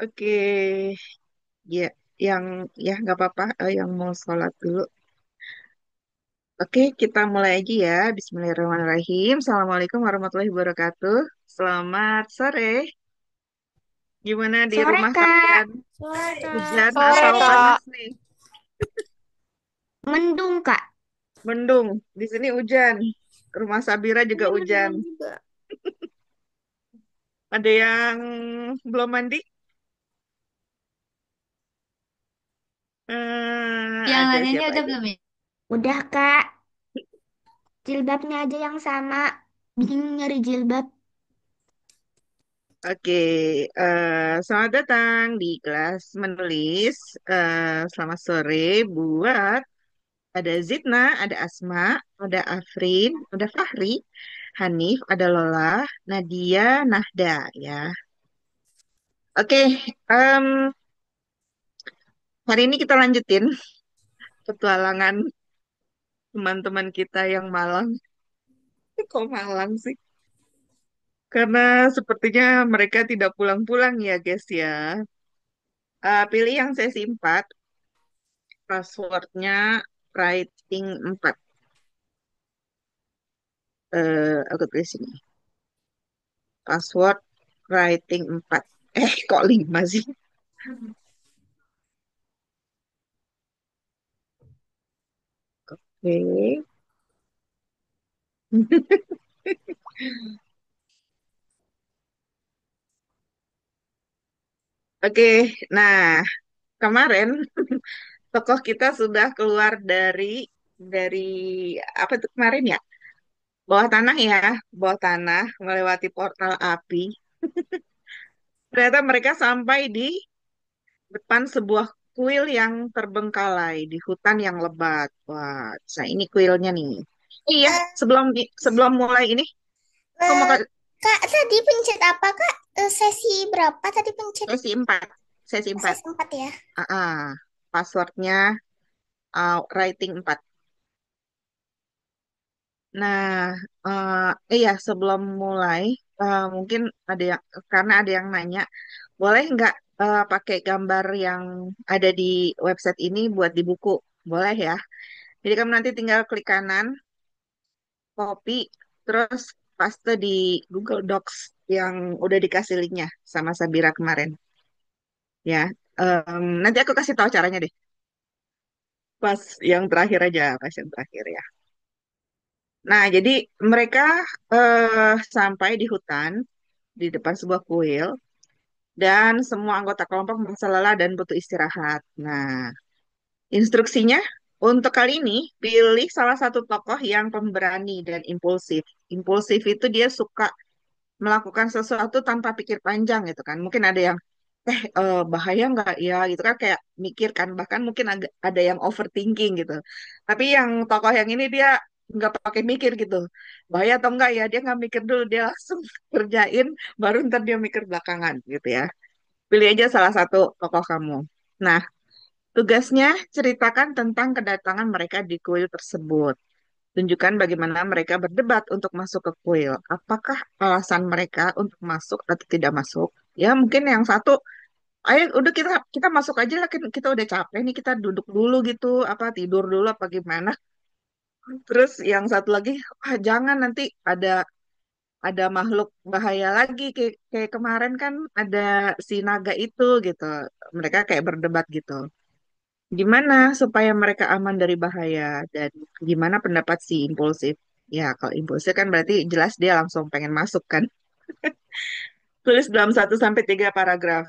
Oke, ya, yang ya nggak apa-apa, yang mau sholat dulu. Oke, kita mulai aja ya. Bismillahirrahmanirrahim. Assalamualaikum warahmatullahi wabarakatuh. Selamat sore. Gimana di Sore, rumah Kak. kalian? Sore, Kak. Hujan Sore, atau Kak. panas nih? Mendung, Kak. Mendung. Di sini hujan. Rumah Sabira juga Ini hujan. mendung juga. Ada yang belum mandi? Yang Ada nanyanya siapa udah aja? belum ya? Udah, Kak. Jilbabnya aja yang sama. Bingung nyari jilbab. Oke, selamat datang di kelas menulis. Selamat sore buat ada Zidna, ada Asma, ada Afrin, ada Fahri, Hanif, ada Lola, Nadia, Nahda ya. Oke, em, hari ini kita lanjutin petualangan teman-teman kita yang Malang. Kok Malang sih? Karena sepertinya mereka tidak pulang-pulang ya guys ya. Pilih yang sesi 4. Passwordnya writing 4. Aku tulis ini. Password writing 4. Kok 5 sih? Oke. Oke, nah kemarin tokoh kita sudah keluar dari apa itu kemarin ya? Bawah tanah ya, bawah tanah melewati portal api. Ternyata mereka sampai di depan sebuah kuil yang terbengkalai di hutan yang lebat. Wah, saya ini kuilnya nih. Iya, Eh, sebelum mulai ini, aku mau eh, ke Kak, tadi pencet apa, Kak? Sesi berapa tadi pencet? sesi 4. Sesi 4. Sesi 4 ya. Ah, ah. Passwordnya writing 4. Nah, iya sebelum mulai, mungkin ada yang karena ada yang nanya, boleh nggak pakai gambar yang ada di website ini buat di buku? Boleh ya. Jadi kamu nanti tinggal klik kanan, copy, terus paste di Google Docs yang udah dikasih linknya sama Sabira kemarin. Ya, nanti aku kasih tahu caranya deh. Pas yang terakhir aja, pas yang terakhir ya. Nah, jadi mereka sampai di hutan di depan sebuah kuil dan semua anggota kelompok merasa lelah dan butuh istirahat. Nah, instruksinya untuk kali ini pilih salah satu tokoh yang pemberani dan impulsif. Impulsif itu dia suka melakukan sesuatu tanpa pikir panjang gitu kan. Mungkin ada yang bahaya nggak ya gitu kan kayak mikir kan bahkan mungkin agak ada yang overthinking gitu. Tapi yang tokoh yang ini dia nggak pakai mikir gitu. Bahaya atau enggak ya dia nggak mikir dulu dia langsung kerjain baru ntar dia mikir belakangan gitu ya. Pilih aja salah satu tokoh kamu. Nah, tugasnya ceritakan tentang kedatangan mereka di kuil tersebut. Tunjukkan bagaimana mereka berdebat untuk masuk ke kuil. Apakah alasan mereka untuk masuk atau tidak masuk? Ya, mungkin yang satu, ayo udah kita kita masuk aja lah, kita udah capek nih, kita duduk dulu gitu, apa tidur dulu apa gimana. Terus yang satu lagi, wah jangan nanti ada makhluk bahaya lagi kayak kemarin kan ada si naga itu gitu. Mereka kayak berdebat gitu. Gimana supaya mereka aman dari bahaya dan gimana pendapat si impulsif? Ya, kalau impulsif kan berarti jelas dia langsung pengen masuk kan. Tulis dalam 1 sampai 3 paragraf.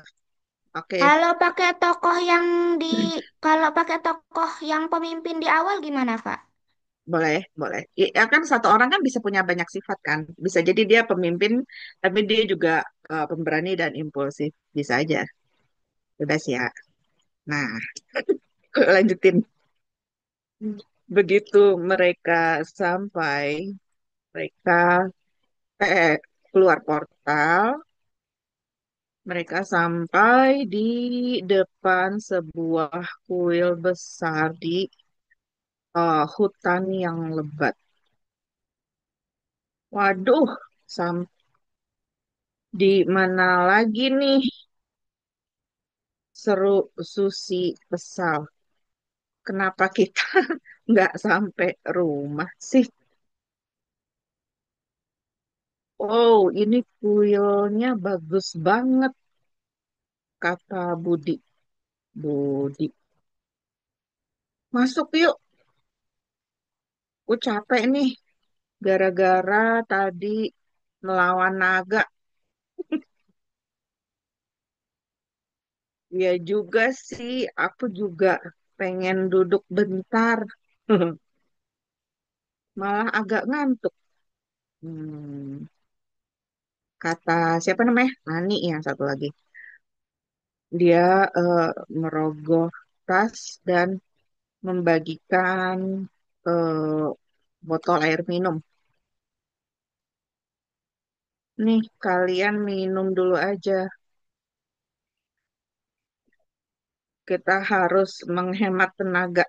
Oke, Kalau pakai tokoh yang di kalau pakai tokoh yang pemimpin di awal gimana, Kak? boleh, boleh. Ya kan satu orang kan bisa punya banyak sifat kan. Bisa jadi dia pemimpin, tapi dia juga pemberani dan impulsif. Bisa aja, bebas ya. Nah, lanjutin. Begitu mereka sampai, mereka keluar portal, mereka sampai di depan sebuah kuil besar di hutan yang lebat. Waduh, Sam di mana lagi nih seru Susi kesal. Kenapa kita nggak sampai rumah sih? Oh, ini kuilnya bagus banget, kata Budi. Budi, masuk yuk. Aku capek nih, gara-gara tadi melawan naga. Ya juga sih, aku juga pengen duduk bentar. Malah agak ngantuk. Hmm, kata siapa namanya? Nani yang satu lagi. Dia merogoh tas dan membagikan eh, botol air minum. Nih, kalian minum dulu aja. Kita harus menghemat tenaga.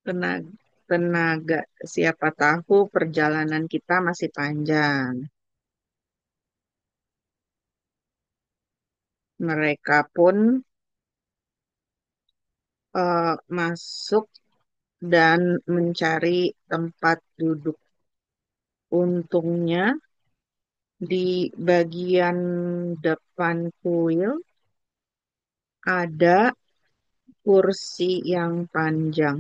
Tenaga, tenaga. Siapa tahu perjalanan kita masih panjang. Mereka pun masuk dan mencari tempat duduk. Untungnya di bagian depan kuil ada kursi yang panjang.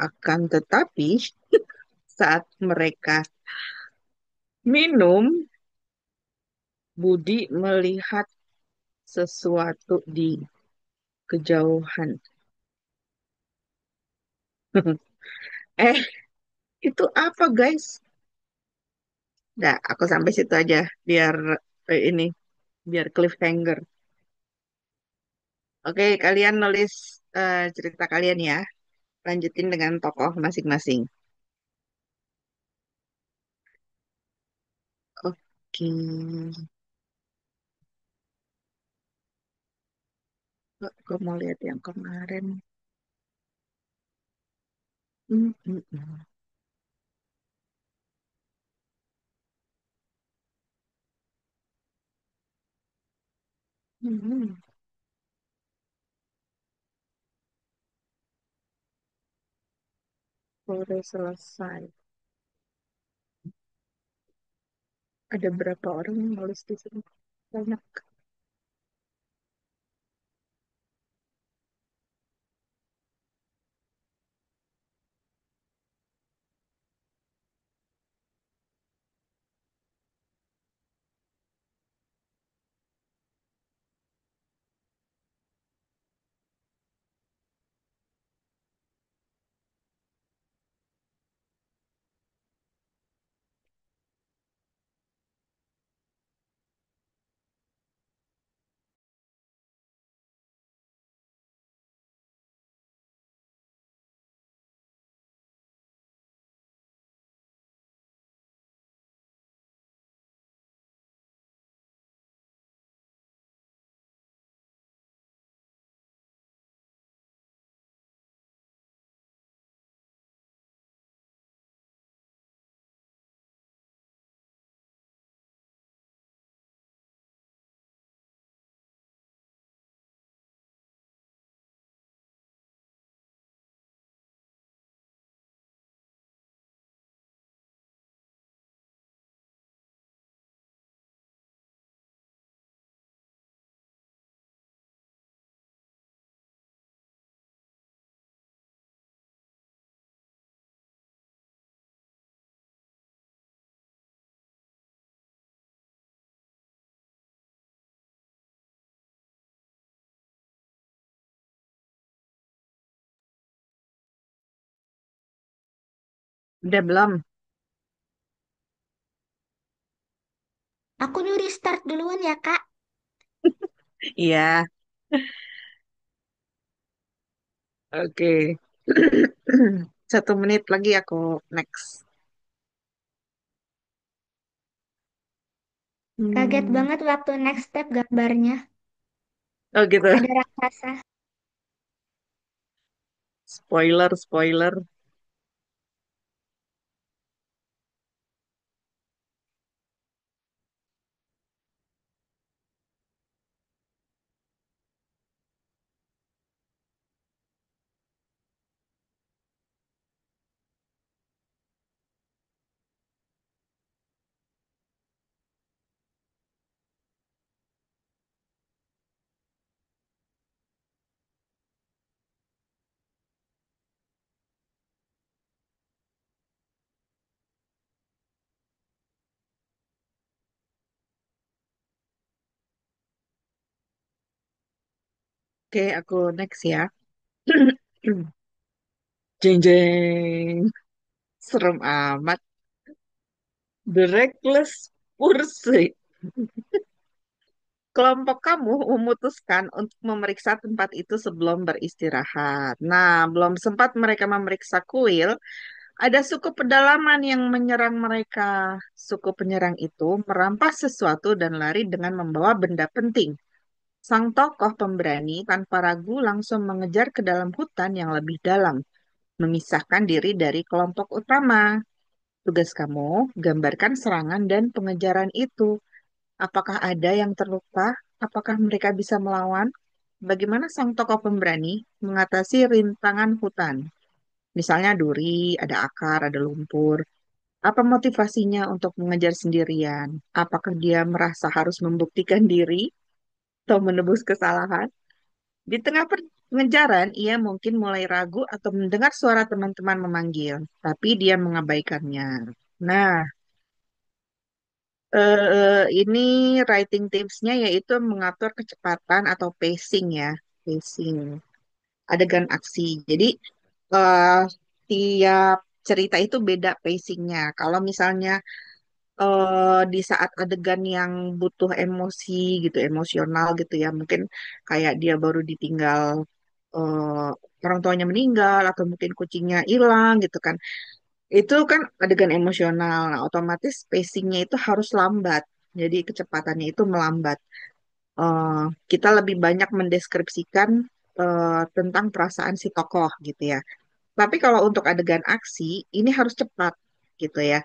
Akan tetapi saat mereka minum, Budi melihat sesuatu di kejauhan. Eh, itu apa guys? Nah, aku sampai situ aja biar ini biar cliffhanger. Oke, kalian nulis cerita kalian ya. Lanjutin dengan tokoh masing-masing. Oke. Aku mau lihat yang kemarin. Hmm, hmm, hmm. Hmm, udah selesai. Ada berapa orang yang nulis di sini? Banyak. Udah belum? Aku nyuri start duluan ya, Kak. Iya, oke. 1 menit lagi aku next. Kaget Hmm. banget waktu next step gambarnya. Oh gitu. Ada raksasa. Spoiler, spoiler. Oke, aku next ya. Jeng jeng. Serem amat. The Reckless Pursuit. Kelompok kamu memutuskan untuk memeriksa tempat itu sebelum beristirahat. Nah, belum sempat mereka memeriksa kuil, ada suku pedalaman yang menyerang mereka. Suku penyerang itu merampas sesuatu dan lari dengan membawa benda penting. Sang tokoh pemberani tanpa ragu langsung mengejar ke dalam hutan yang lebih dalam, memisahkan diri dari kelompok utama. Tugas kamu, gambarkan serangan dan pengejaran itu. Apakah ada yang terluka? Apakah mereka bisa melawan? Bagaimana sang tokoh pemberani mengatasi rintangan hutan? Misalnya duri, ada akar, ada lumpur. Apa motivasinya untuk mengejar sendirian? Apakah dia merasa harus membuktikan diri atau menebus kesalahan? Di tengah pengejaran, ia mungkin mulai ragu atau mendengar suara teman-teman memanggil, tapi dia mengabaikannya. Nah, ini writing tipsnya yaitu mengatur kecepatan atau pacing ya, pacing adegan aksi. Jadi eh, tiap cerita itu beda pacingnya. Kalau misalnya di saat adegan yang butuh emosi gitu, emosional gitu ya, mungkin kayak dia baru ditinggal eh, orang tuanya meninggal atau mungkin kucingnya hilang gitu kan. Itu kan adegan emosional. Nah, otomatis pacingnya itu harus lambat. Jadi kecepatannya itu melambat. Eh, kita lebih banyak mendeskripsikan tentang perasaan si tokoh gitu ya. Tapi kalau untuk adegan aksi, ini harus cepat gitu ya.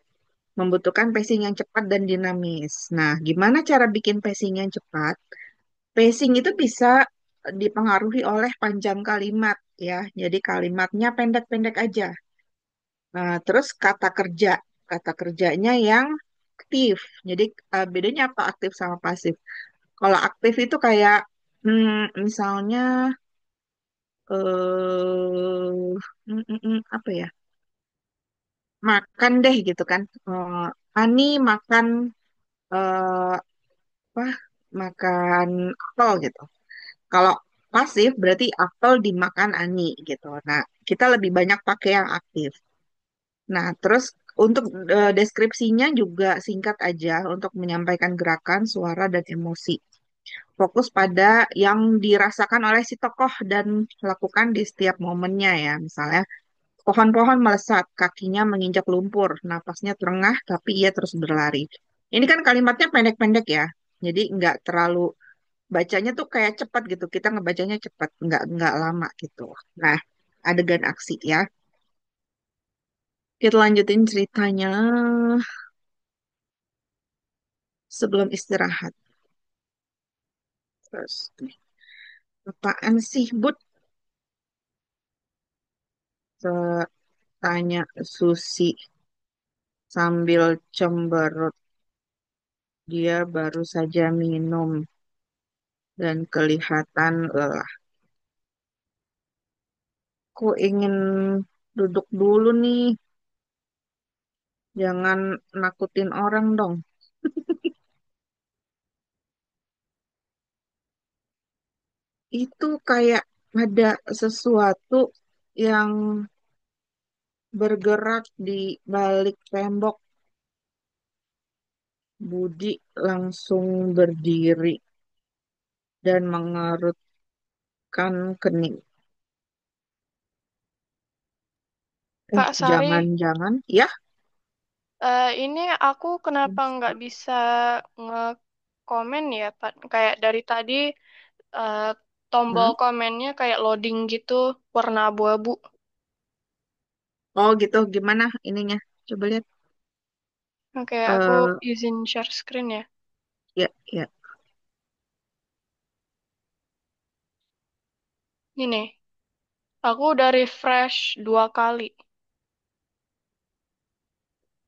Membutuhkan pacing yang cepat dan dinamis. Nah, gimana cara bikin pacing yang cepat? Pacing itu bisa dipengaruhi oleh panjang kalimat ya. Jadi kalimatnya pendek-pendek aja. Nah, terus kata kerjanya yang aktif. Jadi bedanya apa aktif sama pasif? Kalau aktif itu kayak misalnya apa ya? Makan deh gitu kan. Ani makan eh, apa? Makan apel gitu. Kalau pasif berarti apel dimakan Ani gitu. Nah, kita lebih banyak pakai yang aktif. Nah, terus untuk deskripsinya juga singkat aja untuk menyampaikan gerakan, suara, dan emosi. Fokus pada yang dirasakan oleh si tokoh dan lakukan di setiap momennya ya. Misalnya, pohon-pohon melesat, kakinya menginjak lumpur, napasnya terengah, tapi ia terus berlari. Ini kan kalimatnya pendek-pendek ya. Jadi nggak terlalu bacanya tuh kayak cepat gitu. Kita ngebacanya cepat, nggak lama gitu. Nah, adegan aksi ya. Kita lanjutin ceritanya sebelum istirahat. Terus, nih, apaan sih, Bud? Tanya Susi sambil cemberut. Dia baru saja minum dan kelihatan lelah. Aku ingin duduk dulu nih. Jangan nakutin orang dong. Itu kayak ada sesuatu yang bergerak di balik tembok. Budi langsung berdiri dan mengerutkan kening. Kak Sari, Jangan-jangan, ya? ini aku kenapa nggak bisa nge-komen ya, Pak? Kayak dari tadi eh, tombol Hmm? komennya kayak loading gitu, warna abu-abu. Oh gitu, gimana ininya? Coba lihat. Oke, aku eh izin share screen ya. ya, ya. Ini, aku udah refresh 2 kali.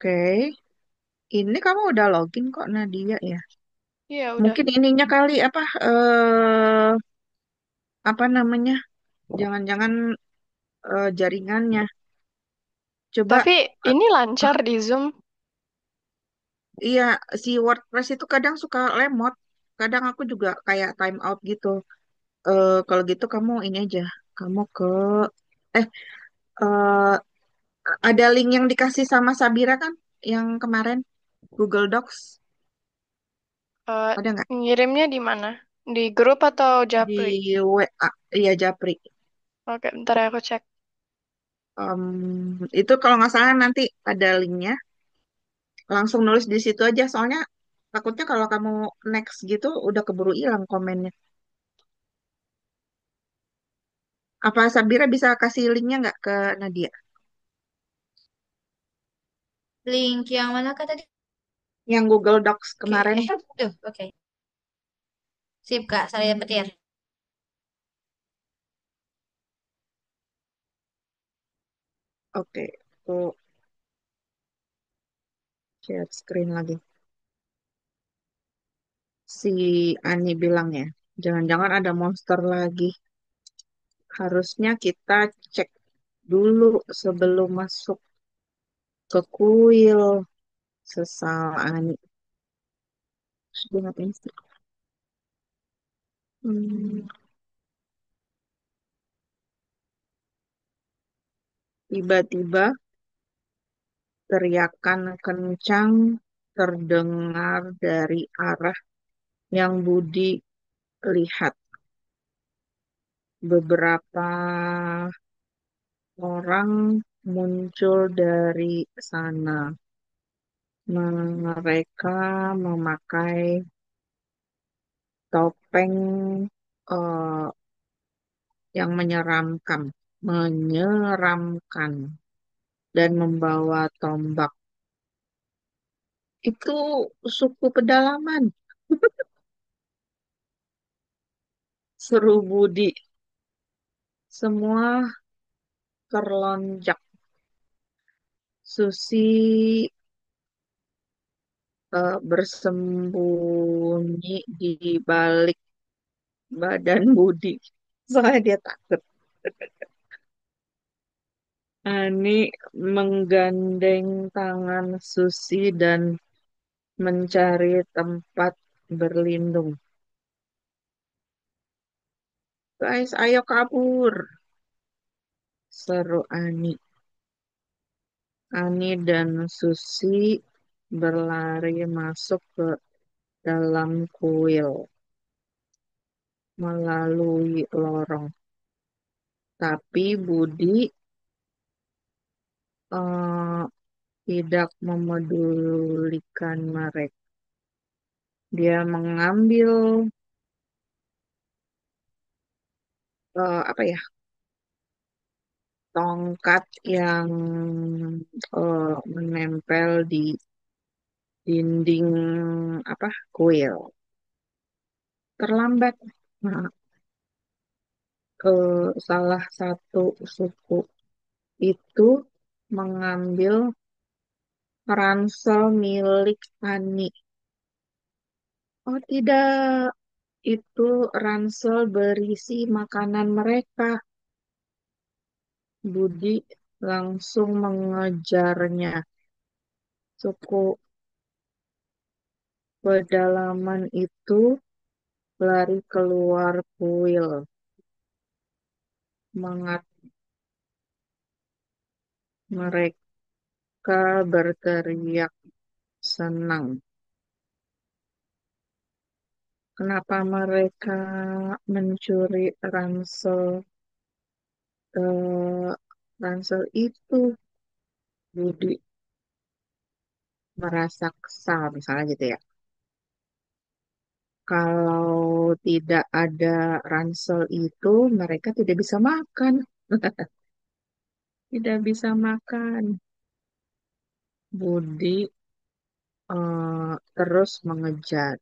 Oke. Ini kamu udah login kok Nadia ya. Iya, udah. Mungkin ininya kali apa namanya? Jangan-jangan jaringannya. Coba Tapi eh, ini lancar di Zoom. iya si WordPress itu kadang suka lemot. Kadang aku juga kayak time out gitu. kalau gitu kamu ini aja, kamu ke eh eh, ada link yang dikasih sama Sabira kan yang kemarin Google Docs Eh, ada nggak ngirimnya di mana? Di grup atau di Japri? WA? Iya Japri. Oke, bentar ya aku cek. Itu kalau nggak salah nanti ada linknya, langsung nulis di situ aja. Soalnya takutnya kalau kamu next gitu udah keburu hilang komennya. Apa Sabira bisa kasih linknya nggak ke Nadia? Link yang mana kak tadi? Yang Google Docs Oke, kemarin. tuh, oke. Sip kak, saya petir. Oke, aku share screen lagi. Si Ani bilang ya, jangan-jangan ada monster lagi. Harusnya kita cek dulu sebelum masuk ke kuil. Sesal Ani. Terus dia ngapain sih? Hmm, Tiba-tiba teriakan kencang terdengar dari arah yang Budi lihat. Beberapa orang muncul dari sana. Mereka memakai topeng eh, yang menyeramkan dan membawa tombak. Itu suku pedalaman, seru Budi. Semua terlonjak. Susi bersembunyi di balik badan Budi. Soalnya dia takut. Ani menggandeng tangan Susi dan mencari tempat berlindung. Guys, ayo kabur, seru Ani. Ani dan Susi berlari masuk ke dalam kuil melalui lorong. Tapi Budi eh, tidak memedulikan mereka. Dia mengambil apa ya, tongkat yang menempel di dinding apa kuil. Terlambat. Nah, salah satu suku itu mengambil ransel milik Ani. Oh tidak, itu ransel berisi makanan mereka. Budi langsung mengejarnya. Suku pedalaman itu lari keluar kuil. Mengat mereka berteriak senang. Kenapa mereka mencuri eh, ransel itu? Budi merasa kesal misalnya gitu ya. Kalau tidak ada ransel itu, mereka tidak bisa makan. Tidak bisa makan. Budi terus mengejar.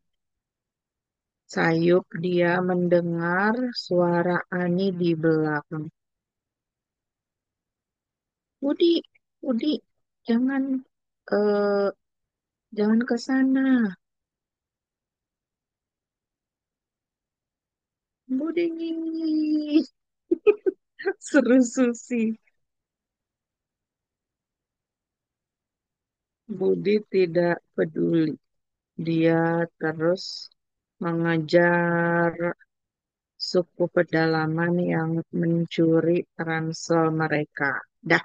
Sayup dia mendengar suara Ani di belakang. Budi, Budi, jangan eh, jangan ke sana. Budi, seru Susi. Budi tidak peduli. Dia terus mengejar suku pedalaman yang mencuri ransel mereka. Dah,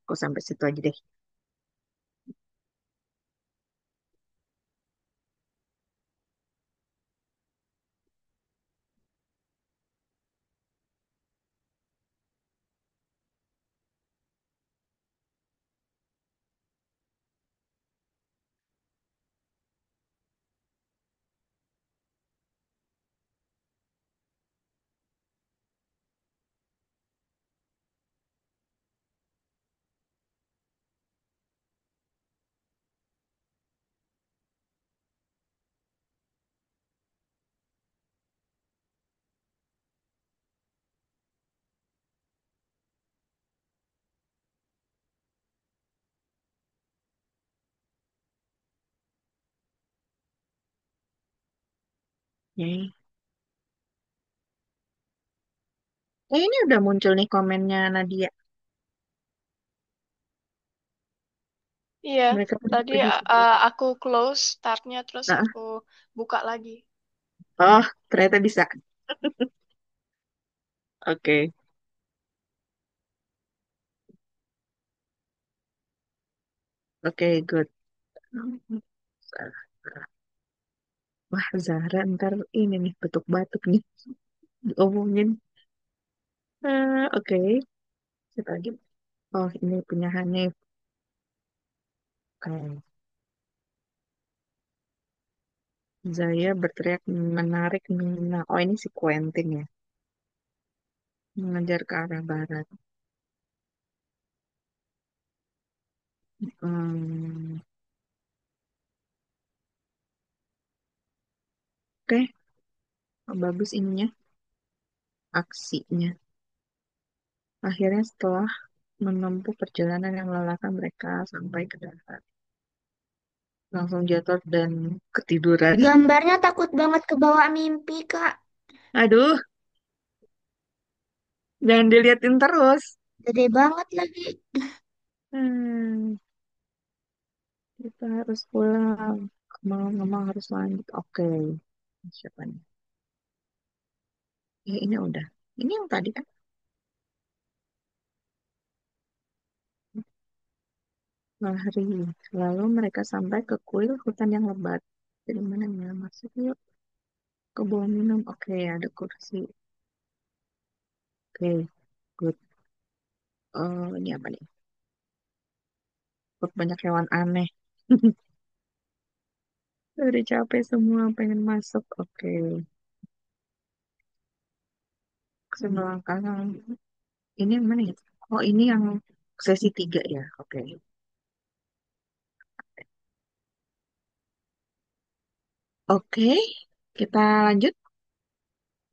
kok sampai situ aja deh. Oke. Ini udah muncul nih komennya Nadia. Iya, Mereka tadi pergi sebuah. aku close startnya terus Nah, aku buka lagi. oh, ternyata bisa. Oke, oke, good. Wah, Zahra ntar ini nih, batuk-batuk nih, diomongin. Oke, siapa lagi? Oh, ini punya Hanif. Oke. Zaya berteriak menarik Mina. Oh, ini si Quentin ya. Mengejar ke arah barat. Hmm, oke, oh, bagus ininya, aksinya. Akhirnya setelah menempuh perjalanan yang melelahkan mereka sampai ke darat. Langsung jatuh dan ketiduran. Gambarnya takut banget kebawa mimpi, Kak. Aduh, jangan diliatin terus. Gede banget lagi. Hmm, kita harus pulang. Mau harus lanjut. Oke, siapa nih? Ini udah. Ini yang tadi kan lari. Lalu mereka sampai ke kuil hutan yang lebat. Dari mana ya? Masuk yuk ke bawah minum. Oke, ada kursi. Oke, good. Oh, ini apa nih? Banyak hewan aneh. Udah capek semua, pengen masuk. Oke, melangkah. Ini yang mana ya? Oh, ini yang sesi tiga ya. Oke. Oke, kita lanjut.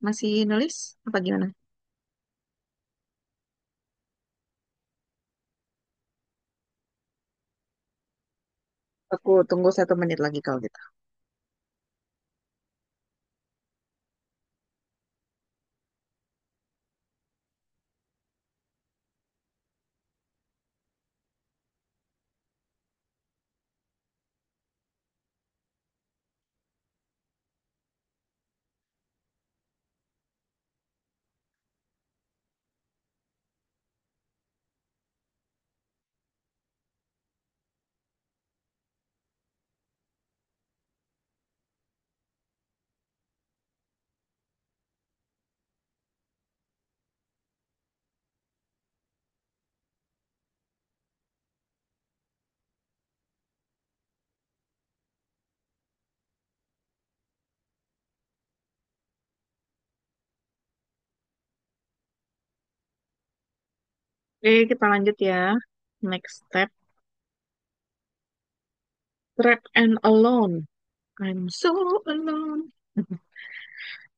Masih nulis apa gimana? Aku tunggu 1 menit lagi kalau gitu. Oke, kita lanjut ya. Next step, trapped and alone. I'm so alone.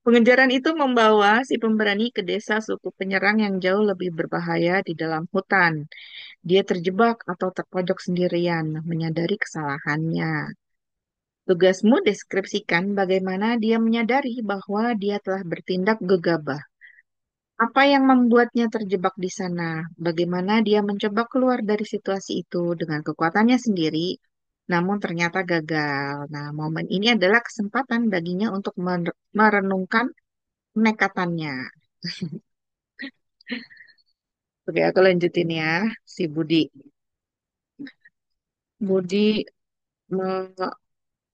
Pengejaran itu membawa si pemberani ke desa suku penyerang yang jauh lebih berbahaya di dalam hutan. Dia terjebak atau terpojok sendirian, menyadari kesalahannya. Tugasmu deskripsikan bagaimana dia menyadari bahwa dia telah bertindak gegabah. Apa yang membuatnya terjebak di sana? Bagaimana dia mencoba keluar dari situasi itu dengan kekuatannya sendiri, namun ternyata gagal. Nah, momen ini adalah kesempatan baginya untuk merenungkan nekatannya. Oke, aku lanjutin ya. Si Budi. Budi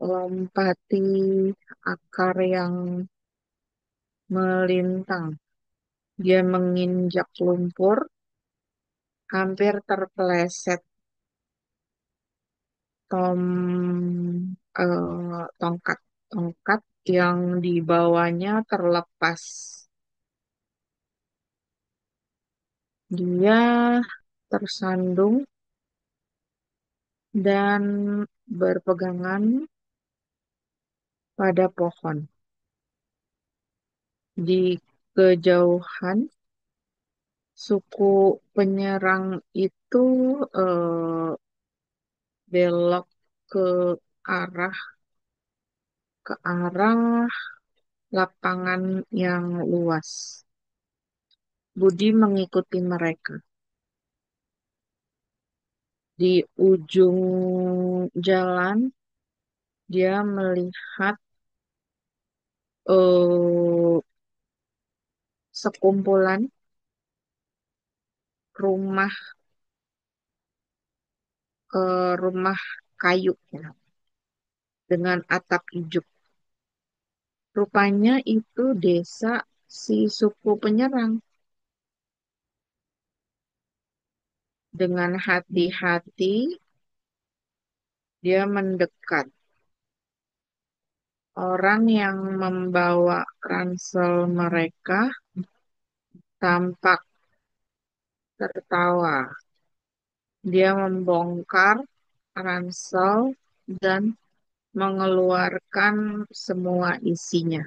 melompati akar yang melintang. Dia menginjak lumpur, hampir terpeleset. Tom, tongkat yang dibawanya terlepas. Dia tersandung dan berpegangan pada pohon. Di kejauhan, suku penyerang itu eh, belok ke arah ke arah lapangan yang luas. Budi mengikuti mereka. Di ujung jalan, dia melihat eh, sekumpulan rumah rumah kayu ya, dengan atap ijuk. Rupanya itu desa si suku penyerang. Dengan hati-hati dia mendekat. Orang yang membawa ransel mereka tampak tertawa. Dia membongkar ransel dan mengeluarkan semua isinya.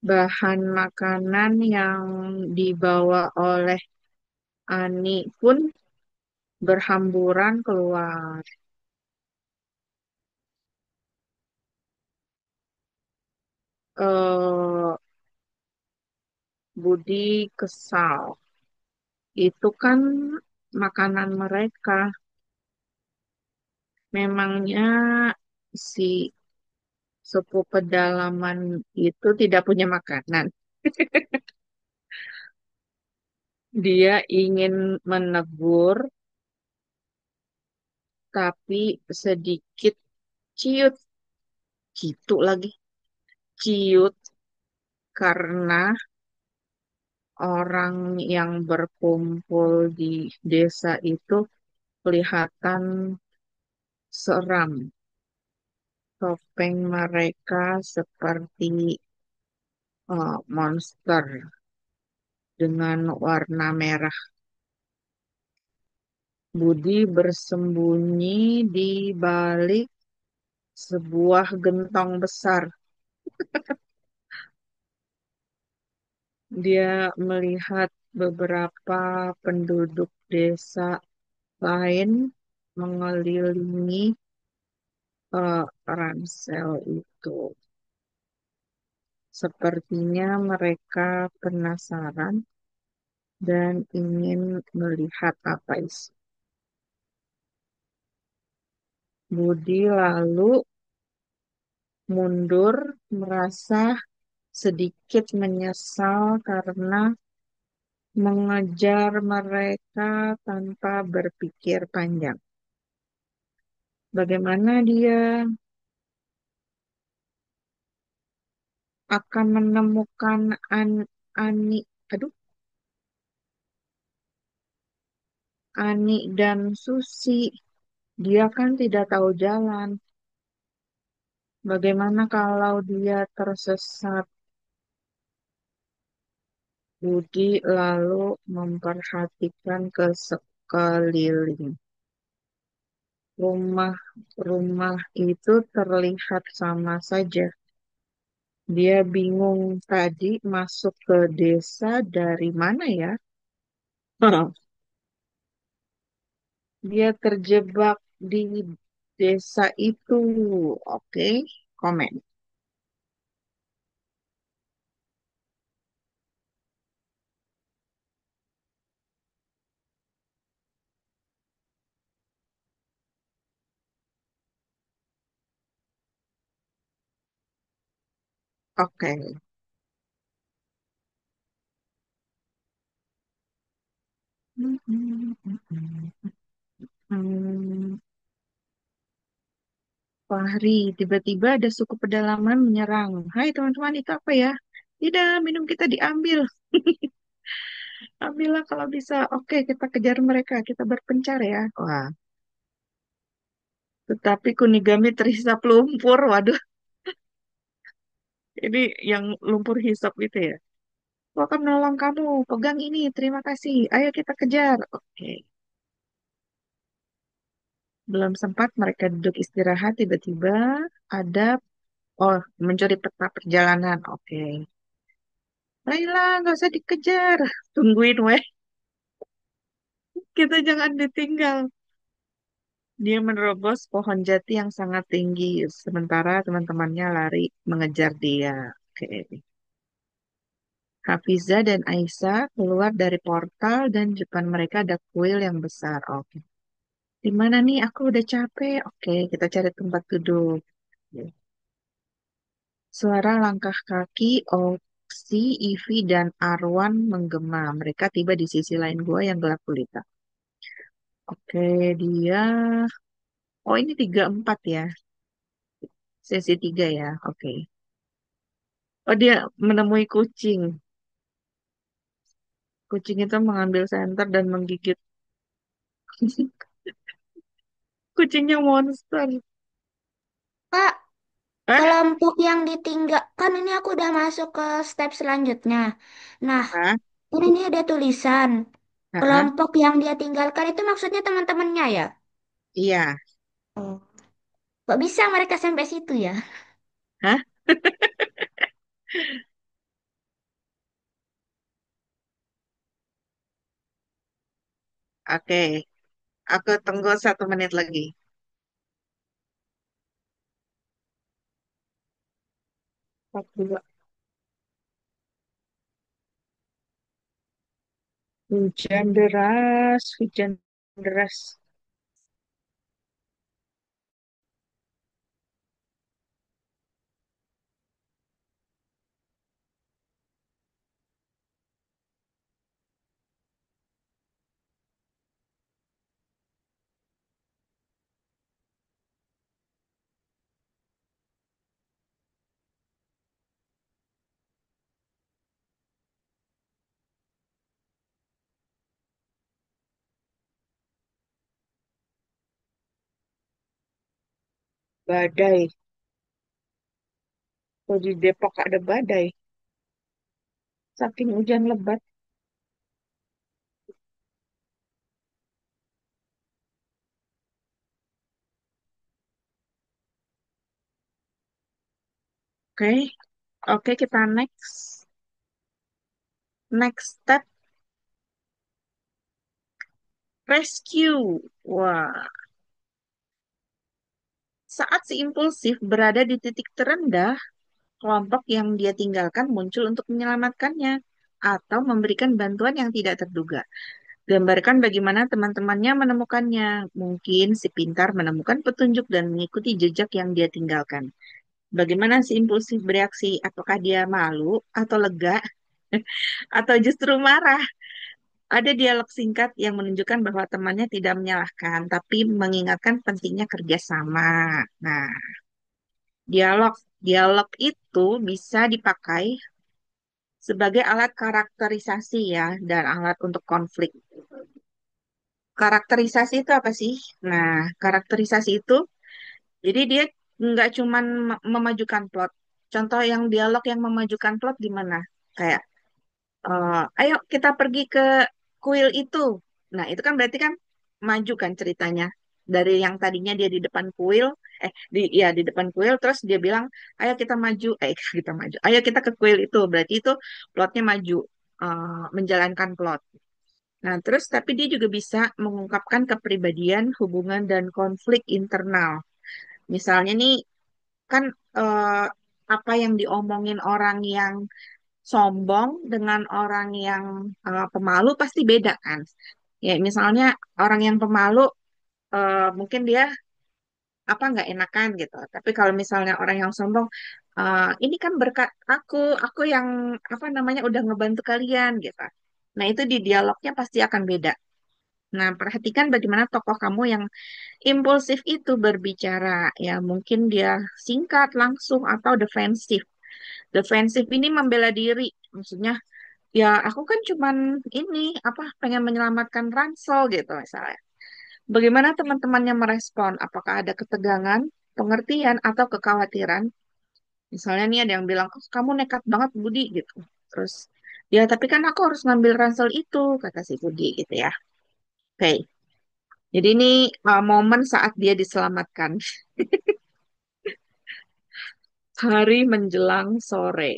Bahan makanan yang dibawa oleh Ani pun berhamburan keluar. eh Budi kesal. Itu kan makanan mereka. Memangnya si suku pedalaman itu tidak punya makanan. Dia ingin menegur, tapi sedikit ciut gitu lagi. Ciut karena orang yang berkumpul di desa itu kelihatan seram. Topeng mereka seperti monster dengan warna merah. Budi bersembunyi di balik sebuah gentong besar. Dia melihat beberapa penduduk desa lain mengelilingi ransel itu. Sepertinya mereka penasaran dan ingin melihat apa isi. Budi lalu mundur, merasa sedikit menyesal karena mengejar mereka tanpa berpikir panjang. Bagaimana dia akan menemukan Ani, aduh, Ani dan Susi? Dia kan tidak tahu jalan. Bagaimana kalau dia tersesat? Budi lalu memperhatikan ke sekeliling. Rumah-rumah itu terlihat sama saja. Dia bingung tadi masuk ke desa dari mana ya? Dia terjebak di desa itu. Oke, komen. Oke. Hmm, hmm, hmm. Hmm, Fahri, tiba-tiba ada suku pedalaman menyerang. Hai teman-teman, itu apa ya? Tidak, minum kita diambil. Ambillah kalau bisa. Oke, kita kejar mereka. Kita berpencar ya. Wah, tetapi Kunigami terhisap lumpur. Waduh, ini yang lumpur hisap itu ya. Aku akan menolong kamu. Pegang ini. Terima kasih. Ayo kita kejar. Oke. Belum sempat mereka duduk istirahat, tiba-tiba ada, oh, mencuri peta perjalanan. Oke. Laila, nggak usah dikejar. Tungguin, weh. Kita jangan ditinggal. Dia menerobos pohon jati yang sangat tinggi, sementara teman-temannya lari mengejar dia. Oke. Hafiza dan Aisyah keluar dari portal dan di depan mereka ada kuil yang besar. Oke. Di mana nih? Aku udah capek. Oke, kita cari tempat duduk. Suara langkah kaki Oksi, Ivy, dan Arwan menggema. Mereka tiba di sisi lain gua yang gelap gulita. Oke, dia... Oh, ini 34 ya. Sesi 3 ya. Oke. Oh, dia menemui kucing. Kucing itu mengambil senter dan menggigit. Kucingnya monster. Kak, Eh? kelompok yang ditinggal, kan ini aku udah masuk ke step selanjutnya. Nah, Hah? kan ini ada tulisan. Hah? Kelompok yang dia tinggalkan itu maksudnya teman-temannya ya? Iya. Oh. Kok bisa mereka sampai situ ya? Hah? Oke. Aku tunggu 1 menit lagi. 42. Hujan deras, hujan deras. Badai. Kalau di Depok ada badai. Saking hujan lebat. Oke. Oke, kita next. Next step, rescue. Wah, saat si impulsif berada di titik terendah, kelompok yang dia tinggalkan muncul untuk menyelamatkannya atau memberikan bantuan yang tidak terduga. Gambarkan bagaimana teman-temannya menemukannya. Mungkin si pintar menemukan petunjuk dan mengikuti jejak yang dia tinggalkan. Bagaimana si impulsif bereaksi? Apakah dia malu atau lega atau justru marah? Ada dialog singkat yang menunjukkan bahwa temannya tidak menyalahkan, tapi mengingatkan pentingnya kerjasama. Nah, dialog dialog itu bisa dipakai sebagai alat karakterisasi ya, dan alat untuk konflik. Karakterisasi itu apa sih? Nah, karakterisasi itu, jadi dia nggak cuman memajukan plot. Contoh yang dialog yang memajukan plot gimana? Kayak ayo kita pergi ke kuil itu. Nah, itu kan berarti kan maju kan ceritanya. Dari yang tadinya dia di depan kuil, ya di depan kuil, terus dia bilang, ayo kita maju, kita maju, ayo kita ke kuil itu. Berarti itu plotnya maju, menjalankan plot. Nah, terus tapi dia juga bisa mengungkapkan kepribadian, hubungan, dan konflik internal. Misalnya nih, kan eh, apa yang diomongin orang yang sombong dengan orang yang pemalu pasti beda kan. Ya, misalnya orang yang pemalu mungkin dia apa nggak enakan gitu. Tapi kalau misalnya orang yang sombong, ini kan berkat aku yang apa namanya udah ngebantu kalian gitu. Nah, itu di dialognya pasti akan beda. Nah, perhatikan bagaimana tokoh kamu yang impulsif itu berbicara. Ya, mungkin dia singkat, langsung, atau defensif. Defensif ini membela diri. Maksudnya, ya aku kan cuman ini, apa, pengen menyelamatkan Ransel gitu misalnya. Bagaimana teman-temannya merespon? Apakah ada ketegangan, pengertian, atau kekhawatiran? Misalnya nih ada yang bilang, oh kamu nekat banget Budi gitu. Terus, ya tapi kan aku harus ngambil ransel itu, kata si Budi gitu ya. Oke, jadi ini momen saat dia diselamatkan. Hari menjelang sore,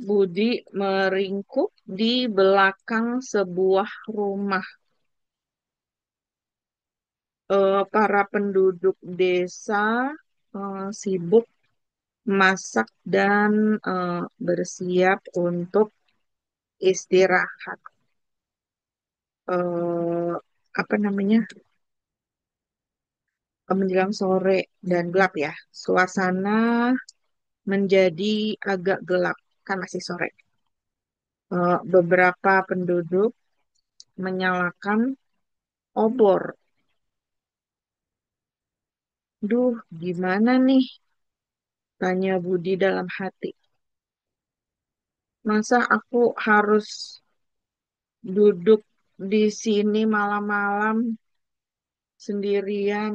Budi meringkuk di belakang sebuah rumah. Para penduduk desa sibuk masak dan bersiap untuk istirahat. eh, apa namanya, menjelang sore dan gelap ya. Suasana menjadi agak gelap kan masih sore. Beberapa penduduk menyalakan obor. Duh, gimana nih? Tanya Budi dalam hati. Masa aku harus duduk di sini malam-malam sendirian?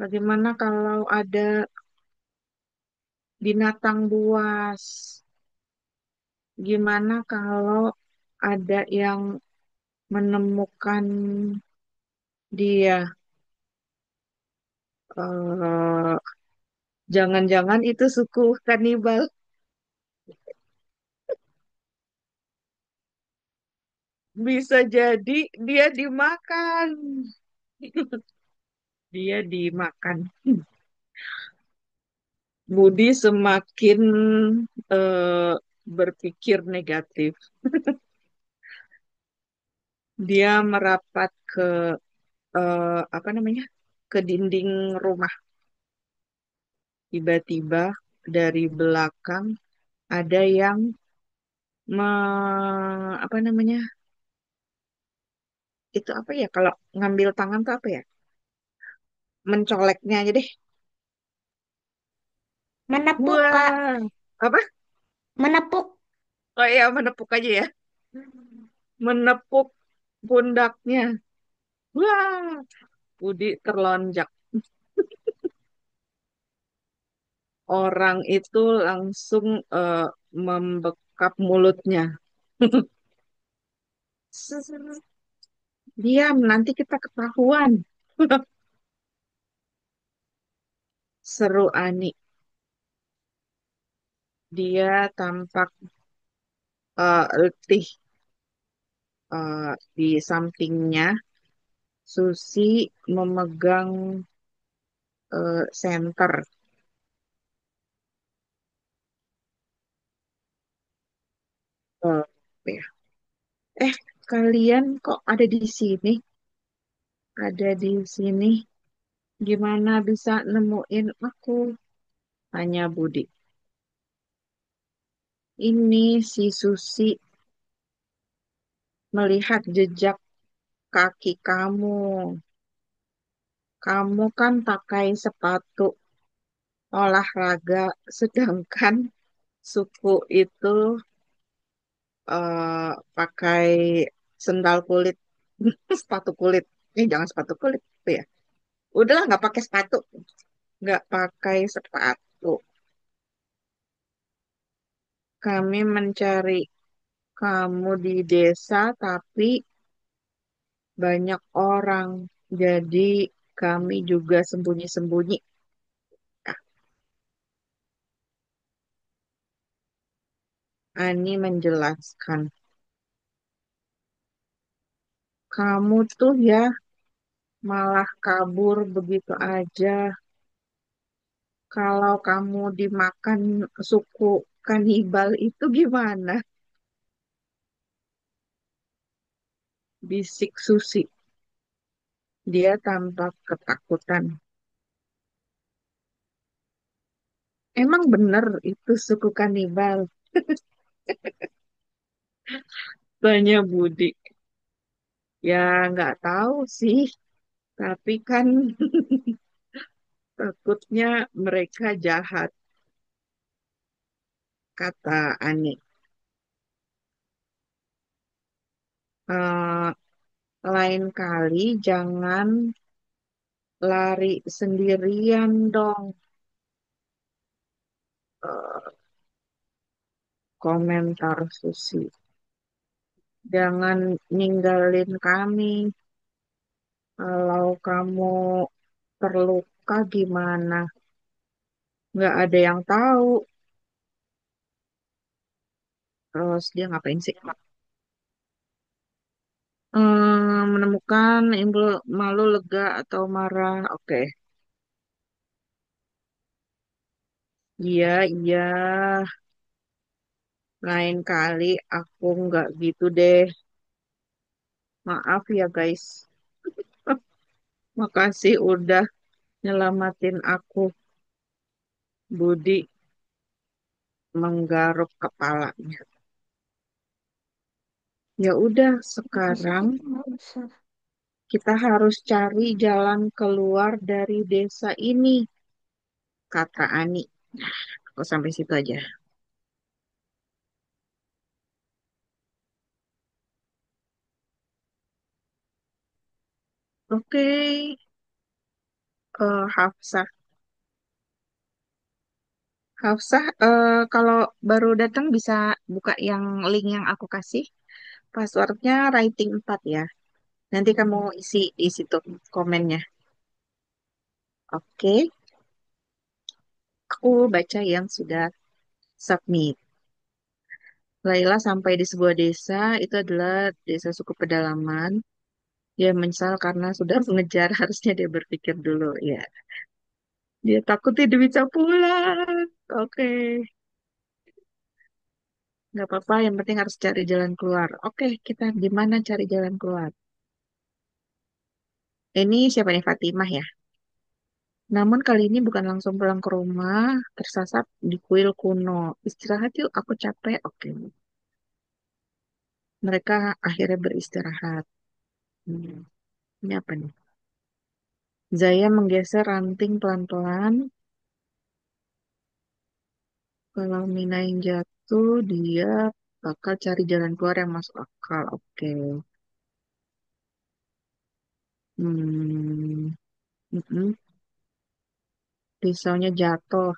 Bagaimana kalau ada binatang buas? Gimana kalau ada yang menemukan dia? eh Jangan-jangan itu suku kanibal. Bisa jadi dia dimakan. Dia dimakan. Budi semakin eh, berpikir negatif. Dia merapat ke apa namanya? Ke dinding rumah. Tiba-tiba dari belakang ada yang apa namanya? Itu apa ya? Kalau ngambil tangan tuh apa ya? Mencoleknya aja deh. Menepuk, Kak. Wah, apa? Menepuk. Oh iya, menepuk aja ya. Menepuk pundaknya. Wah, Budi terlonjak. Orang itu langsung membekap mulutnya. Diam, nanti kita ketahuan. Seru Ani. Dia tampak letih. Di sampingnya, Susi memegang senter. Apa ya? Eh, kalian kok ada di sini? Ada di sini. Gimana bisa nemuin aku? Tanya Budi. Ini si Susi melihat jejak kaki kamu. Kamu kan pakai sepatu olahraga, sedangkan suku itu pakai sendal kulit, sepatu kulit. Jangan sepatu kulit, itu ya. Udahlah, nggak pakai sepatu, nggak pakai sepatu. Kami mencari kamu di desa, tapi banyak orang. Jadi kami juga sembunyi-sembunyi. Ah, Ani menjelaskan, kamu tuh ya malah kabur begitu aja. Kalau kamu dimakan suku kanibal itu gimana? Bisik Susi. Dia tampak ketakutan. Emang bener itu suku kanibal? Tanya Budi. Ya nggak tahu sih, tapi kan takutnya mereka jahat, kata Ani. Eh, lain kali jangan lari sendirian dong, eh, komentar Susi. Jangan ninggalin kami. Kalau kamu terluka gimana? Nggak ada yang tahu. Terus dia ngapain sih? Menemukan malu, lega, atau marah. Oke. Iya, iya. Lain kali aku nggak gitu deh. Maaf ya guys. Makasih udah nyelamatin aku. Budi menggaruk kepalanya. Ya udah, Makasih sekarang itu nggak usah. kita harus cari jalan keluar dari desa ini, kata Ani. Aku sampai situ aja. Oke, Hafsah. Hafsah, kalau baru datang bisa buka yang link yang aku kasih. Passwordnya writing 4 ya. Nanti kamu isi di situ komennya. Oke, aku baca yang sudah submit. Laila sampai di sebuah desa, itu adalah desa suku pedalaman. Dia menyesal karena sudah mengejar, harusnya dia berpikir dulu. Ya, dia takut tidak bisa pulang. Oke, nggak apa-apa. Yang penting harus cari jalan keluar. Oke, kita gimana cari jalan keluar? Ini siapa nih Fatimah ya? Namun kali ini bukan langsung pulang ke rumah, tersesat di kuil kuno. Istirahat yuk, aku capek. Oke, mereka akhirnya beristirahat. Hmm, ini apa nih? Zaya menggeser ranting pelan-pelan. Kalau Mina yang jatuh, dia bakal cari jalan keluar yang masuk akal. Oke. Hmm, mm-mm. Pisaunya jatuh.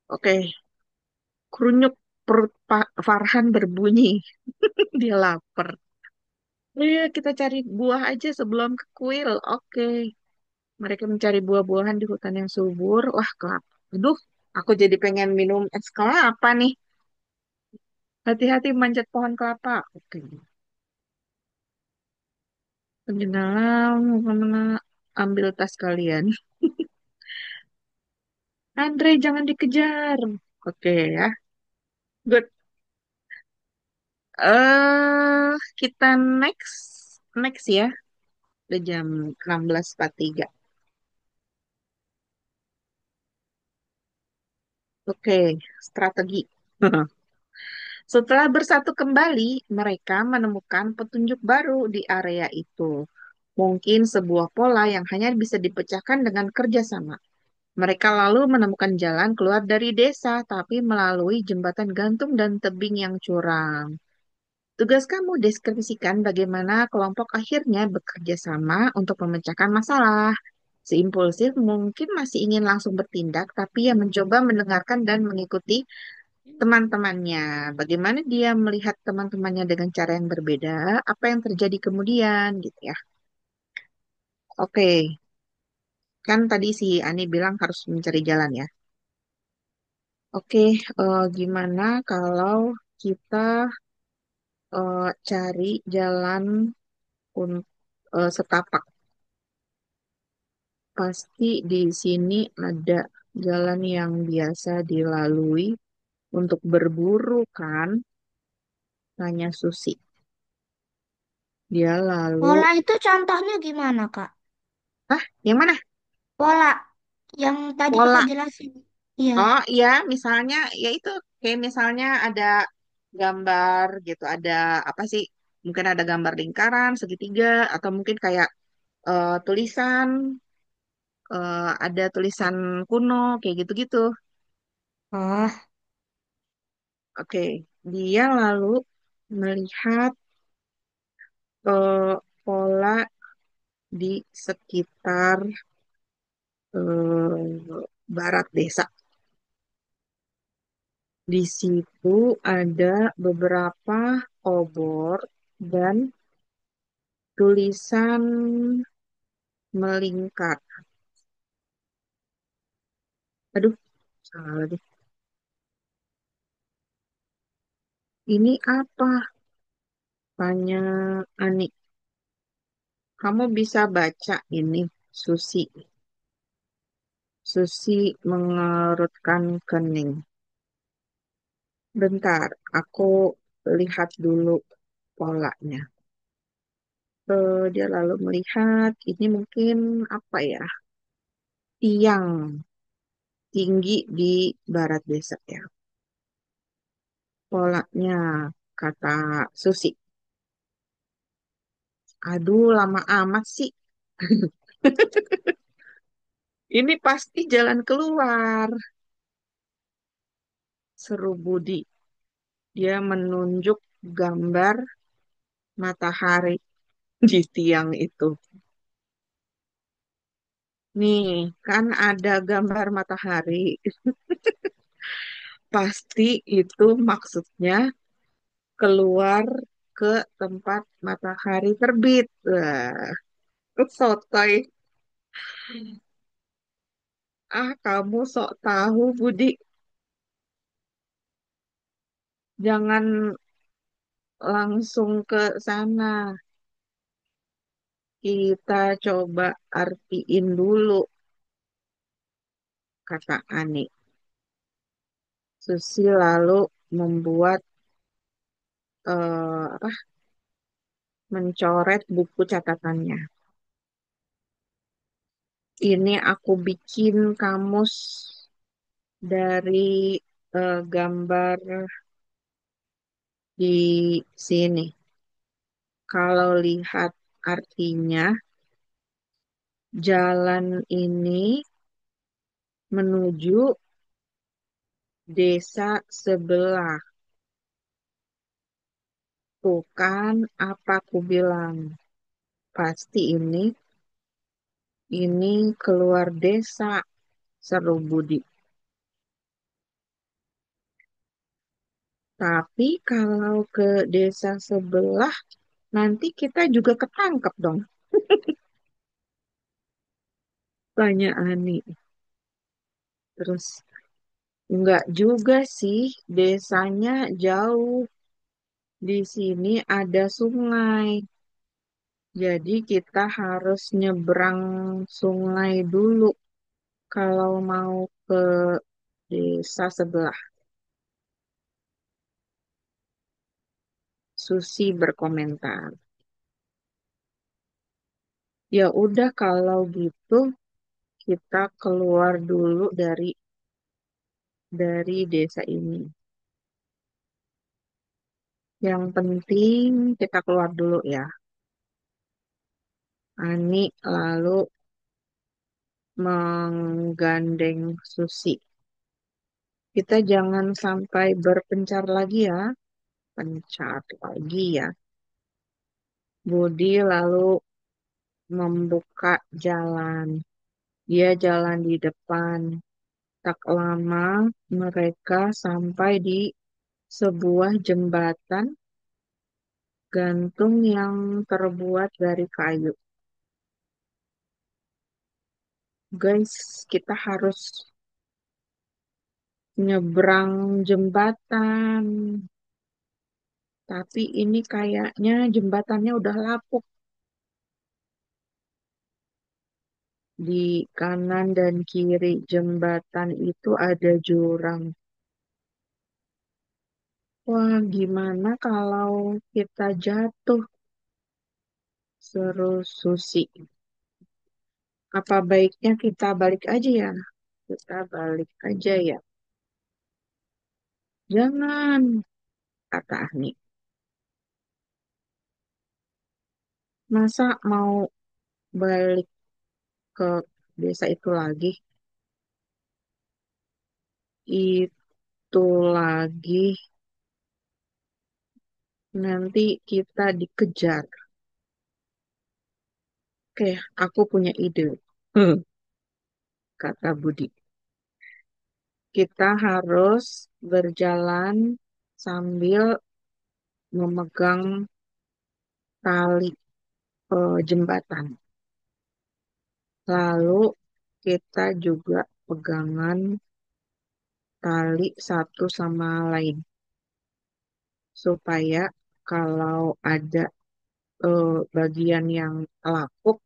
Oke. Kerunyuk perut Pak Farhan berbunyi. Dia lapar. Iya, kita cari buah aja sebelum ke kuil. Oke. Mereka mencari buah-buahan di hutan yang subur. Wah, kelapa. Aduh, aku jadi pengen minum es kelapa nih. Hati-hati manjat pohon kelapa. Oke. Penyelam, mana ambil tas kalian. Andre, jangan dikejar. Oke ya. Good. Kita next. Next ya. Udah jam 16.43. Oke, strategi. Setelah bersatu kembali, mereka menemukan petunjuk baru di area itu. Mungkin sebuah pola yang hanya bisa dipecahkan dengan kerjasama. Mereka lalu menemukan jalan keluar dari desa, tapi melalui jembatan gantung dan tebing yang curam. Tugas kamu deskripsikan bagaimana kelompok akhirnya bekerja sama untuk memecahkan masalah. Seimpulsif mungkin masih ingin langsung bertindak, tapi ya mencoba mendengarkan dan mengikuti teman-temannya. Bagaimana dia melihat teman-temannya dengan cara yang berbeda, apa yang terjadi kemudian gitu ya. Oke, kan tadi si Ani bilang harus mencari jalan ya. Oke, gimana kalau kita cari jalan setapak? Pasti di sini ada jalan yang biasa dilalui untuk berburu kan? Tanya Susi. Dia lalu, Pola itu contohnya gimana, Kak? ah, yang mana? Pola yang tadi Pola. Kakak jelasin. Iya. Oh iya, misalnya ya itu kayak misalnya ada gambar gitu, ada apa sih? Mungkin ada gambar lingkaran, segitiga, atau mungkin kayak tulisan, ada tulisan kuno, kayak gitu-gitu. Oh, Oke, dia lalu melihat pola di sekitar barat desa. Di situ ada beberapa obor dan tulisan melingkar. Aduh, salah lagi. Ini apa? Tanya Ani. Kamu bisa baca ini, Susi. Susi mengerutkan kening. Bentar, aku lihat dulu polanya. Dia lalu melihat ini mungkin apa ya? Tiang tinggi di barat desa ya. Polanya kata Susi. Aduh, lama amat sih. Ini pasti jalan keluar. Seru Budi. Dia menunjuk gambar matahari di tiang itu. Nih, kan ada gambar matahari. Pasti itu maksudnya keluar ke tempat matahari terbit. Wah, sotoy. Ah, kamu sok tahu, Budi. Jangan langsung ke sana. Kita coba artiin dulu, kata Ani. Susi lalu membuat apa? Mencoret buku catatannya. Ini aku bikin kamus dari gambar di sini. Kalau lihat artinya, jalan ini menuju desa sebelah. Tuh kan apa aku bilang. Pasti ini keluar desa, seru Budi. Tapi kalau ke desa sebelah, nanti kita juga ketangkep dong. Tanya Ani. Terus, enggak juga sih, desanya jauh. Di sini ada sungai. Jadi kita harus nyebrang sungai dulu kalau mau ke desa sebelah. Susi berkomentar. Ya udah kalau gitu kita keluar dulu dari desa ini. Yang penting kita keluar dulu ya. Ani lalu menggandeng Susi. Kita jangan sampai berpencar lagi ya. Pencar lagi ya. Budi lalu membuka jalan. Dia jalan di depan. Tak lama mereka sampai di sebuah jembatan gantung yang terbuat dari kayu. Guys, kita harus nyebrang jembatan. Tapi ini kayaknya jembatannya udah lapuk. Di kanan dan kiri jembatan itu ada jurang. Wah, gimana kalau kita jatuh? Seru Susi. Apa baiknya kita balik aja ya? Kita balik aja ya. Jangan, kata Ani. Masa mau balik ke desa itu lagi? Itu lagi nanti kita dikejar. Oke, aku punya ide. Hmm, kata Budi. Kita harus berjalan sambil memegang tali jembatan. Lalu kita juga pegangan tali satu sama lain supaya kalau ada bagian yang lapuk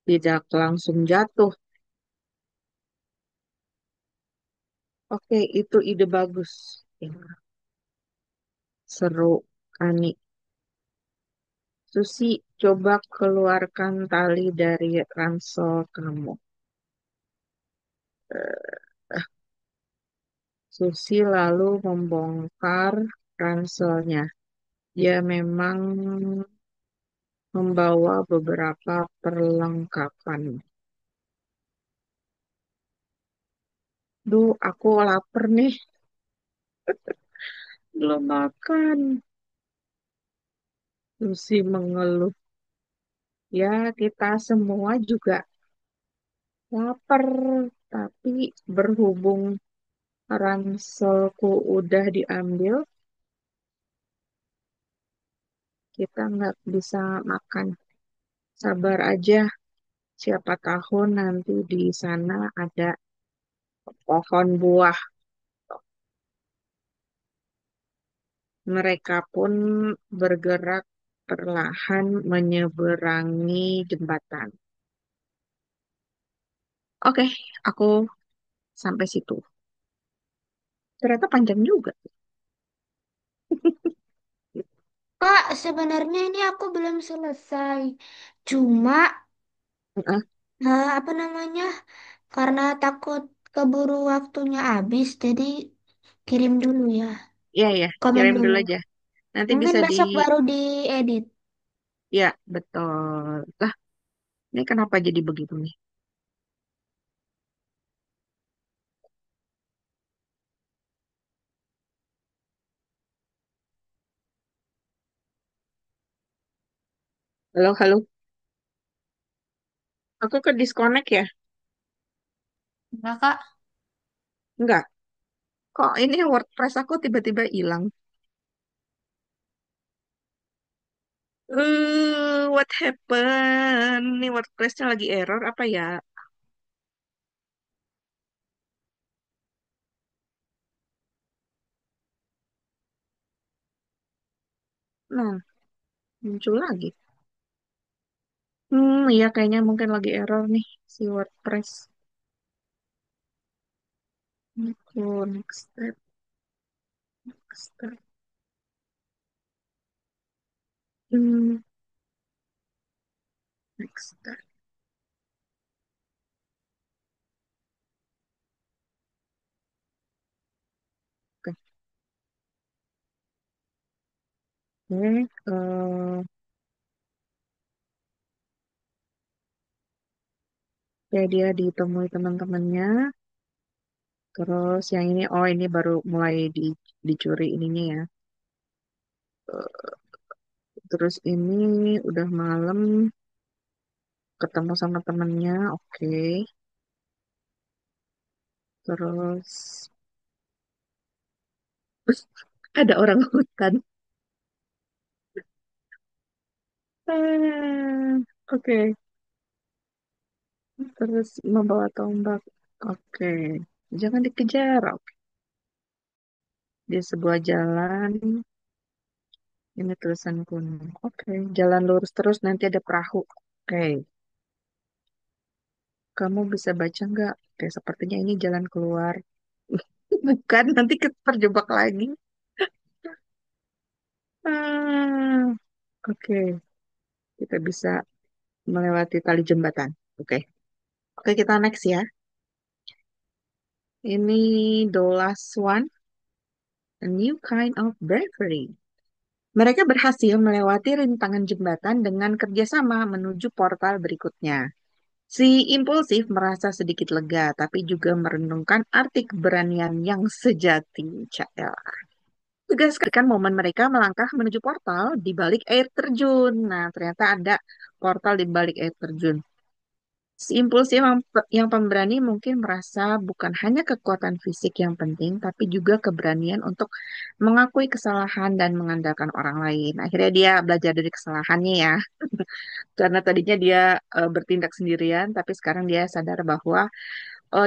tidak langsung jatuh. Oke, itu ide bagus. Ya, seru, Ani. Susi, coba keluarkan tali dari ransel kamu. Susi lalu membongkar ranselnya. Dia memang membawa beberapa perlengkapan. Duh, aku lapar nih. Belum makan. Susi mengeluh. Ya, kita semua juga lapar. Tapi berhubung ranselku udah diambil, kita nggak bisa makan. Sabar aja, siapa tahu nanti di sana ada pohon buah. Mereka pun bergerak perlahan menyeberangi jembatan. Oke, aku sampai situ. Ternyata panjang juga. Kak, sebenarnya ini aku belum selesai. Cuma, Heeh, apa namanya? Karena takut keburu waktunya habis, jadi kirim dulu ya. iya ya, Komen kirim dulu. dulu aja. Nanti Mungkin bisa di, besok baru diedit. ya betul. Lah, ini kenapa jadi begitu nih? Halo, halo. Aku ke disconnect ya? Enggak, Kak. Enggak. Kok ini WordPress aku tiba-tiba hilang? What happened? Ini WordPress-nya lagi error apa ya? Nah, muncul lagi. Iya kayaknya mungkin lagi error nih si WordPress. Aku next step, next step. Hmm, next step. Oke, Oke, ya dia ditemui teman-temannya. Terus yang ini, oh ini baru mulai dicuri ininya ya. Eh, Terus ini udah malam, ketemu sama temennya, oke. Terus ada orang hutan. Oke. Terus membawa tombak. Oke. Jangan dikejar. Oke. Di sebuah jalan, ini tulisan kuno. Oke. Jalan lurus terus, nanti ada perahu. Oke. Kamu bisa baca nggak? Oke, sepertinya ini jalan keluar. Bukan, nanti terjebak lagi. Ah, oke. Kita bisa melewati tali jembatan. Oke. Oke, kita next ya. Ini the last one. A new kind of bravery. Mereka berhasil melewati rintangan jembatan dengan kerjasama menuju portal berikutnya. Si impulsif merasa sedikit lega, tapi juga merenungkan arti keberanian yang sejati. Cael. Tegas kan momen mereka melangkah menuju portal di balik air terjun. Nah, ternyata ada portal di balik air terjun. Si impulsif yang pemberani mungkin merasa bukan hanya kekuatan fisik yang penting, tapi juga keberanian untuk mengakui kesalahan dan mengandalkan orang lain. Akhirnya dia belajar dari kesalahannya ya, karena tadinya dia bertindak sendirian, tapi sekarang dia sadar bahwa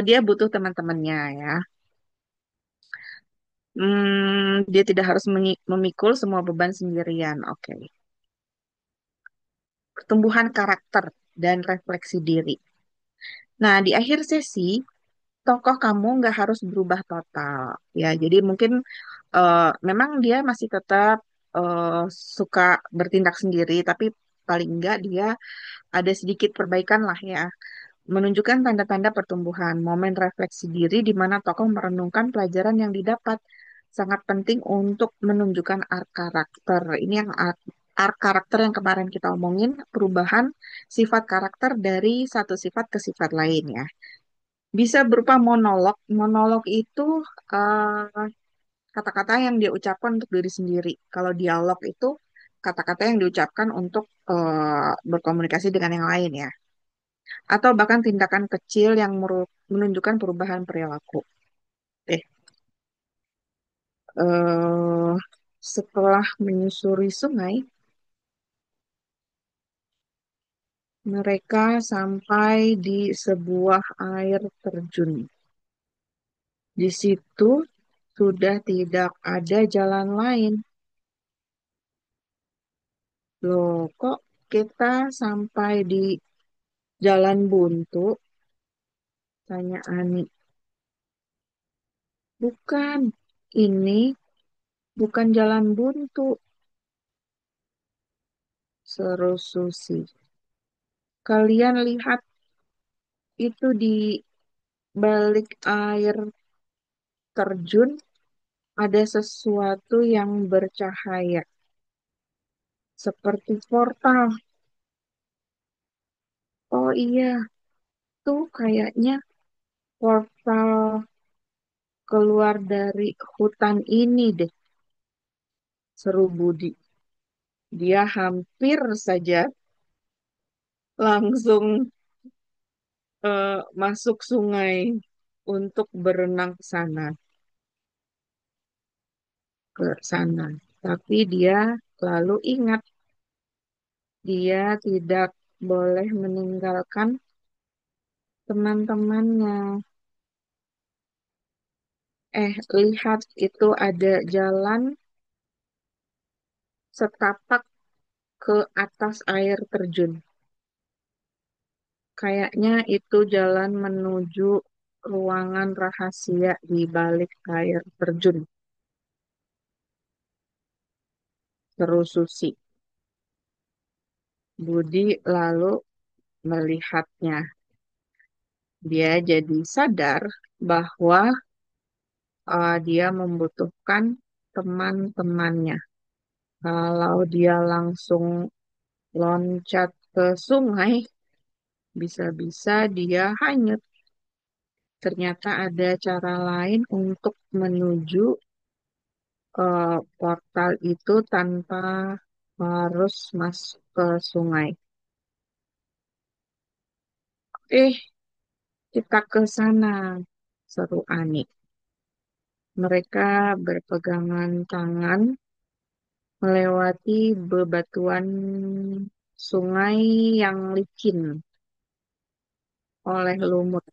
dia butuh teman-temannya ya. Dia tidak harus memikul semua beban sendirian. Oke. Pertumbuhan karakter dan refleksi diri. Nah, di akhir sesi tokoh kamu nggak harus berubah total ya jadi mungkin memang dia masih tetap eh, suka bertindak sendiri tapi paling nggak dia ada sedikit perbaikan lah ya menunjukkan tanda-tanda pertumbuhan momen refleksi diri di mana tokoh merenungkan pelajaran yang didapat sangat penting untuk menunjukkan arc karakter ini yang arc karakter yang kemarin kita omongin perubahan sifat karakter dari satu sifat ke sifat lain ya bisa berupa monolog. Monolog itu eh, kata-kata yang dia ucapkan untuk diri sendiri. Kalau dialog itu kata-kata yang diucapkan untuk berkomunikasi dengan yang lain ya. Atau bahkan tindakan kecil yang menunjukkan perubahan perilaku. Eh, eh, setelah menyusuri sungai, mereka sampai di sebuah air terjun. Di situ sudah tidak ada jalan lain. Loh, kok kita sampai di jalan buntu? Tanya Ani. Bukan, ini bukan jalan buntu, seru Susi. Kalian lihat itu di balik air terjun ada sesuatu yang bercahaya, seperti portal. Oh iya, tuh kayaknya portal keluar dari hutan ini deh, seru Budi. Dia hampir saja langsung masuk sungai untuk berenang ke sana. Tapi dia lalu ingat dia tidak boleh meninggalkan teman-temannya. Lihat itu ada jalan setapak ke atas air terjun. Kayaknya itu jalan menuju ruangan rahasia di balik air terjun. Terus Susi. Budi lalu melihatnya. Dia jadi sadar bahwa dia membutuhkan teman-temannya. Kalau dia langsung loncat ke sungai, bisa-bisa dia hanyut. Ternyata ada cara lain untuk menuju portal itu tanpa harus masuk ke sungai. Eh, kita ke sana, seru Ani. Mereka berpegangan tangan melewati bebatuan sungai yang licin oleh lumut.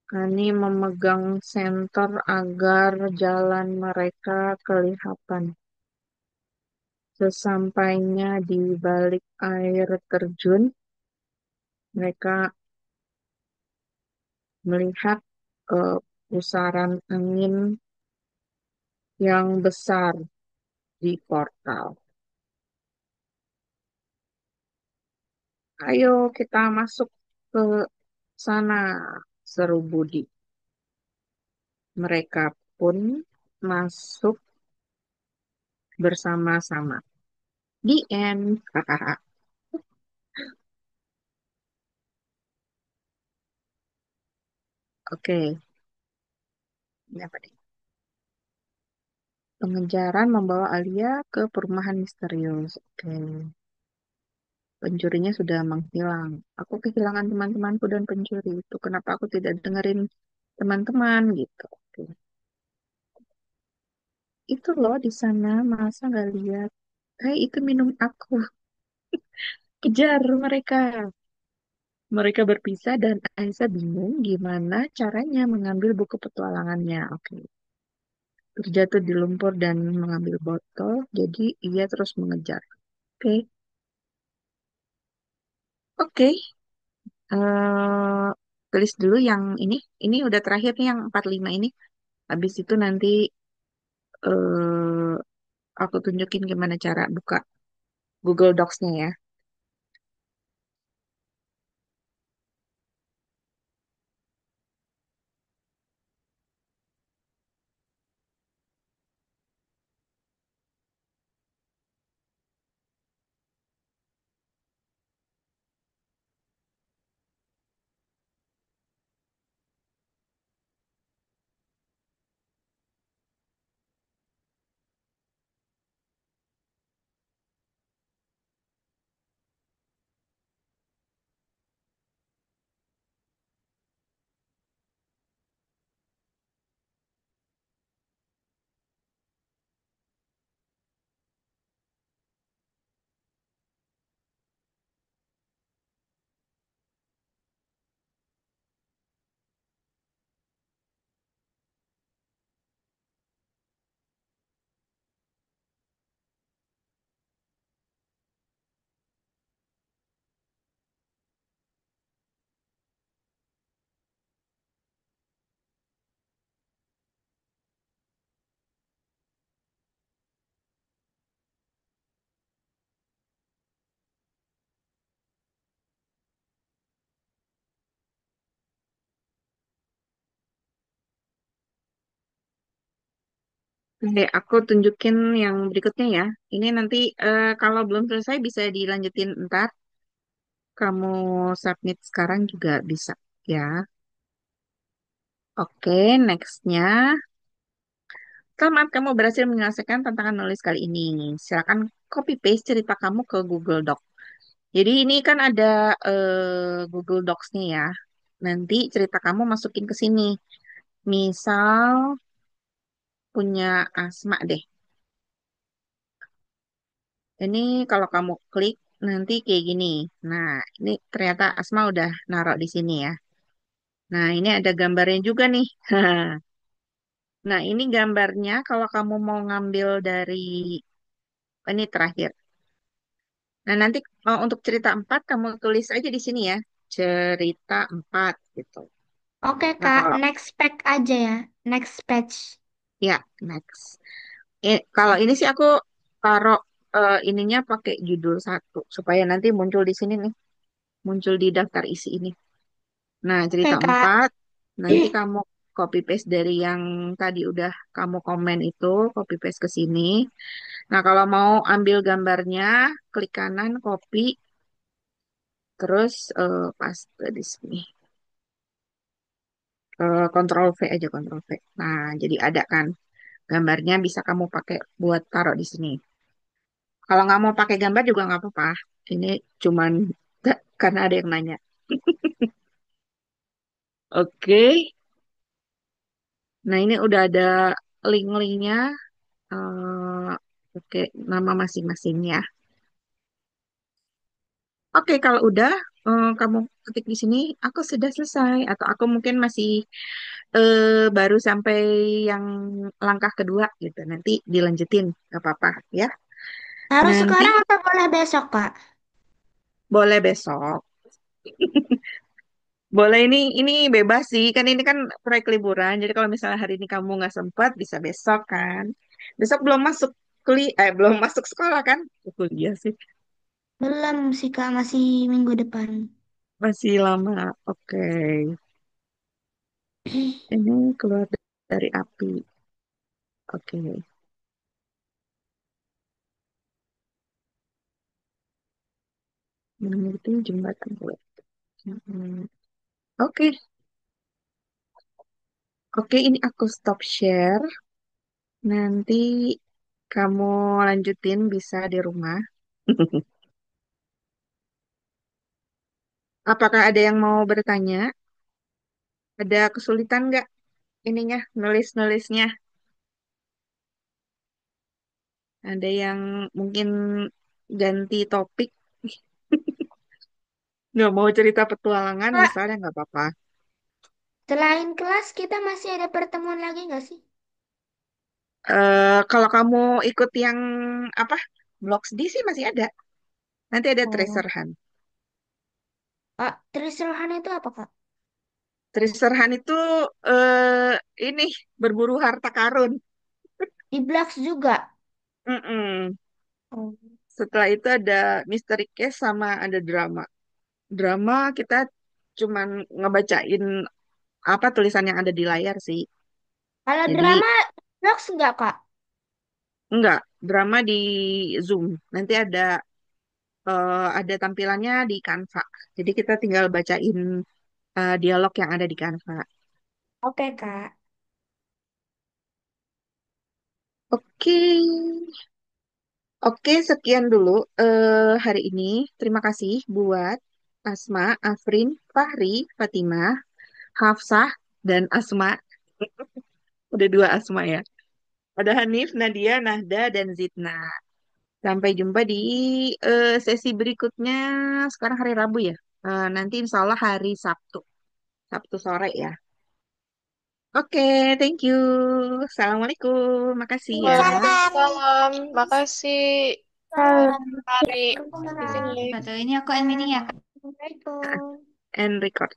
Kani memegang senter agar jalan mereka kelihatan. Sesampainya di balik air terjun, mereka melihat pusaran angin yang besar di portal. Ayo kita masuk ke sana, seru Budi. Mereka pun masuk bersama-sama. The end. Oke, ini apa nih? Pengejaran membawa Alia ke perumahan misterius. Oke, pencurinya sudah menghilang. Aku kehilangan teman-temanku dan pencuri itu. Kenapa aku tidak dengerin teman-teman gitu? Oke. Itu loh di sana, masa nggak lihat? Itu minum aku. Kejar mereka. Mereka berpisah dan Aisyah bingung gimana caranya mengambil buku petualangannya. Oke. Terjatuh di lumpur dan mengambil botol, jadi ia terus mengejar. Oke. Oke. eh Tulis dulu yang ini. Ini udah terakhir nih yang 45 ini. Habis itu nanti eh aku tunjukin gimana cara buka Google Docs-nya ya. Oke, aku tunjukin yang berikutnya ya. Ini nanti kalau belum selesai bisa dilanjutin ntar. Kamu submit sekarang juga bisa ya. Oke, nextnya. Selamat, kamu berhasil menyelesaikan tantangan nulis kali ini. Silakan copy paste cerita kamu ke Google Doc. Jadi ini kan ada Google Docs nih ya. Nanti cerita kamu masukin ke sini. Misal punya Asma deh. Ini kalau kamu klik nanti kayak gini. Nah, ini ternyata Asma udah naruh di sini ya. Nah, ini ada gambarnya juga nih. Nah, ini gambarnya kalau kamu mau ngambil dari ini terakhir. Nah, nanti untuk cerita 4 kamu tulis aja di sini ya. Cerita 4 gitu. Oke Nah, Kak, kalau next pack aja ya. Next page. ya next. Kalau ini sih aku taruh ininya pakai judul satu supaya nanti muncul di sini nih, muncul di daftar isi ini. Nah, cerita Oke Kak. 4 nanti kamu copy paste dari yang tadi udah kamu komen itu, copy paste ke sini. Nah, kalau mau ambil gambarnya, klik kanan, copy, terus paste di sini. Kontrol V aja, Kontrol V. Nah, jadi ada kan gambarnya bisa kamu pakai buat taruh di sini. Kalau nggak mau pakai gambar juga nggak apa-apa. Ini cuman karena ada yang nanya. Oke. Nah, ini udah ada link-linknya. eh Oke, nama masing-masing ya. Oke, kalau udah kamu ketik di sini, aku sudah selesai. Atau aku mungkin masih baru sampai yang langkah kedua gitu. Nanti dilanjutin, nggak apa-apa ya. Harus Nanti sekarang atau boleh besok Kak? boleh besok. Boleh ini bebas sih. Kan ini kan proyek liburan. Jadi kalau misalnya hari ini kamu nggak sempat, bisa besok kan. Besok belum masuk belum masuk sekolah kan? Kuliah sih. Belum sih Kak, masih minggu depan. Masih lama. Oke. Ini keluar dari api. Oke, mengerti jembatan web. Hmm, Oke, oke, ini aku stop share. Nanti kamu lanjutin bisa di rumah. Apakah ada yang mau bertanya? Ada kesulitan nggak ininya, nulis-nulisnya? Ada yang mungkin ganti topik, nggak mau cerita petualangan Kak, misalnya nggak apa-apa. selain kelas kita masih ada pertemuan lagi nggak sih? Kalau kamu ikut yang apa, Blocks D sih masih ada. Nanti ada Oh, Treasure Hunt. Kak, Trisirhan itu apa, Kak? Treasure Hunt itu eh ini berburu harta karun. Di Blocks juga. Mm-mm. Oh. Setelah itu ada Mystery Case sama ada drama. Drama kita cuman ngebacain apa tulisan yang ada di layar sih. Kalau Jadi drama, Blocks nggak, Kak? enggak, drama di Zoom. Nanti ada tampilannya di Canva. Jadi kita tinggal bacain dialog yang ada di Canva. Oke, Kak. Oke, oke, sekian dulu hari ini. Terima kasih buat Asma, Afrin, Fahri, Fatimah, Hafsah, dan Asma. Udah dua Asma ya. Ada Hanif, Nadia, Nahda, dan Zidna. Sampai jumpa di sesi berikutnya. Sekarang hari Rabu ya. Nanti insya Allah hari Sabtu. Sabtu sore ya. Oke, thank you. Assalamualaikum. Makasih ya. Salam. Waalaikumsalam. Makasih, Salam. Hari. Di Waalaikumsalam. sini. Betul, ini aku end meeting ya, Kak. Assalamualaikum. And record.